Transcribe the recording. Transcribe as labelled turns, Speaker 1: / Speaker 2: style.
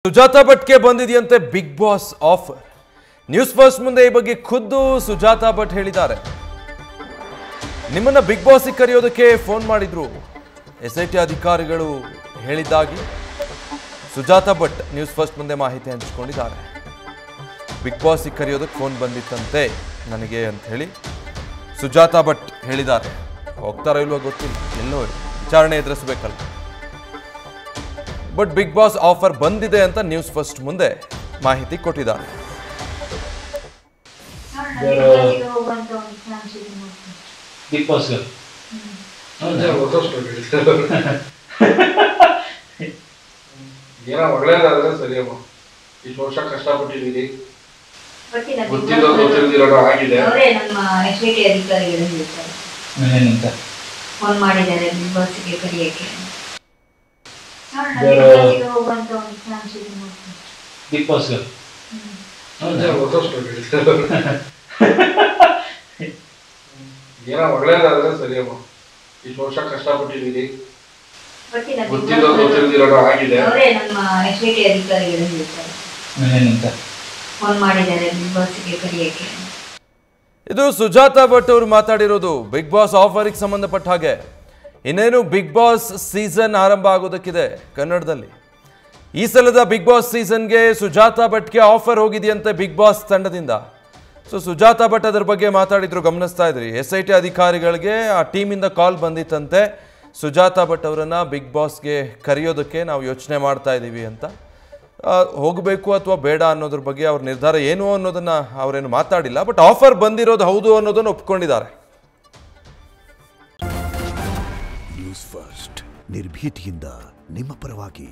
Speaker 1: ಸುಜಾತಾ ಭಟ್ಗೆ ಬಂದಿದೆಯಂತೆ Bigg Boss offer. News first ಮುಂದೆ ಈ ಬಗ್ಗೆ ಖುದ್ದು ಸುಜಾತಾ ಭಟ್ ಹೇಳಿದ್ದಾರೆ. ನಿಮ್ಮನ್ನ ಬಿಗ್ ಬಾಸ್ ಕರೆಯೋದಕ್ಕೆ ಫೋನ್ ಮಾಡಿದ್ರು SIT ಅಧಿಕಾರಿಗಳು ಹೇಳಿದ್ದಾಗಿ ಸುಜಾತಾ ಭಟ್ ನ್ಯೂಸ್ ಫಸ್ಟ್ ಮುಂದೆ ಮಾಹಿತಿ ಹಂಚಿಕೊಂಡಿದ್ದಾರೆ. ಬಿಗ್ ಬಾಸ್ ಕರೆಯೋದಕ್ಕೆ ಫೋನ್ ಬಂದಿತ್ತಂತೆ ನನಗೆ ಅಂತ ಹೇಳಿ ಸುಜಾತಾ ಭಟ್ ಹೇಳಿದ್ದಾರೆ. ಹೋಗ್ತಾರೋ ಇಲ್ವೋ ಗೊತ್ತಿಲ್ಲ, ಎಲ್ಲೋ ವಿಚಾರಣೆ ಎದುರಿಸಬೇಕಲ್ಲ. ಬಟ್ ಬಿಗ್ ಬಾಸ್ ಆಫರ್ ಬಂದಿದೆ ಅಂತ ನ್ಯೂಸ್ ಫಸ್ಟ್ ಮುಂದೆ ಮಾಹಿತಿ ಕೊಟ್ಟಿದ್ದಾರೆ.
Speaker 2: ಬಿಗ್ ಬಾಸ್
Speaker 3: ಏನೋ ಒಳ್ಳೇದಾದ್ರೆ ಸರಿಯಮ್ಮ. ಇಷ್ಟು ವರ್ಷ ಕಷ್ಟಪಟ್ಟಿದ್ದೀರಿ, ಗೊತ್ತಿರೋದು ಆಗಿದೆ.
Speaker 4: ಫೋನ್ ಮಾಡಿದ್ದಾರೆ ಬಿಗ್ ಬಾಸ್ಗೆ ಕರೆಯಕ್ಕೆ.
Speaker 2: ಬಿಗ್ ಬಾಸ್
Speaker 3: ಏನೋ ಒಳ್ಳೇದಾದ್ರೆ ಸರಿಯಮ್ಮ. ಇಷ್ಟು ವರ್ಷ ಕಷ್ಟಪಟ್ಟಿದ್ದೀರಿ, ಗೊತ್ತಿರೋದು ಆಗಿದೆ.
Speaker 4: ಫೋನ್ ಮಾಡಿದ್ದಾರೆ ಬಿಗ್ ಬಾಸ್ಗೆ ಕರೆಯಕ್ಕೆ.
Speaker 1: ಇದು ಸುಜಾತಾ ಭಟ್ ಅವರು ಮಾತಾಡಿರೋದು ಬಿಗ್ ಬಾಸ್ ಆಫರ್ಗೆ ಸಂಬಂಧಪಟ್ಟ ಹಾಗೆ. ಇನ್ನೇನು ಬಿಗ್ ಬಾಸ್ ಸೀಸನ್ ಆರಂಭ ಆಗೋದಕ್ಕಿದೆ ಕನ್ನಡದಲ್ಲಿ. ಈ ಸಲದ ಬಿಗ್ ಬಾಸ್ ಸೀಸನ್ಗೆ ಸುಜಾತಾ ಭಟ್ಗೆ ಆಫರ್ ಹೋಗಿದೆಯಂತೆ ಬಿಗ್ ಬಾಸ್ ತಂಡದಿಂದ. ಸೊ ಸುಜಾತಾ ಭಟ್ ಅದರ ಬಗ್ಗೆ ಮಾತಾಡಿದ್ರು, ಗಮನಿಸ್ತಾ ಇದ್ರಿ. SIT ಅಧಿಕಾರಿಗಳಿಗೆ ಆ ಟೀಮಿಂದ ಕಾಲ್ ಬಂದಿತ್ತಂತೆ, ಸುಜಾತಾ ಭಟ್ ಅವರನ್ನು ಬಿಗ್ ಬಾಸ್ಗೆ ಕರೆಯೋದಕ್ಕೆ ನಾವು ಯೋಚನೆ ಮಾಡ್ತಾ ಇದ್ದೀವಿ ಅಂತ. ಹೋಗಬೇಕು ಅಥವಾ ಬೇಡ ಅನ್ನೋದ್ರ ಬಗ್ಗೆ ಅವ್ರ ನಿರ್ಧಾರ ಏನು ಅನ್ನೋದನ್ನು ಅವರೇನು ಮಾತಾಡಿಲ್ಲ. ಬಟ್ ಆಫರ್ ಬಂದಿರೋದು ಹೌದು ಅನ್ನೋದನ್ನು ಒಪ್ಕೊಂಡಿದ್ದಾರೆ.
Speaker 5: ನ್ಯೂಸ್ ಫಸ್ಟ್ ನಿರ್ಭೀತಿಯಿಂದ ನಿಮ್ಮ ಪರವಾಗಿ.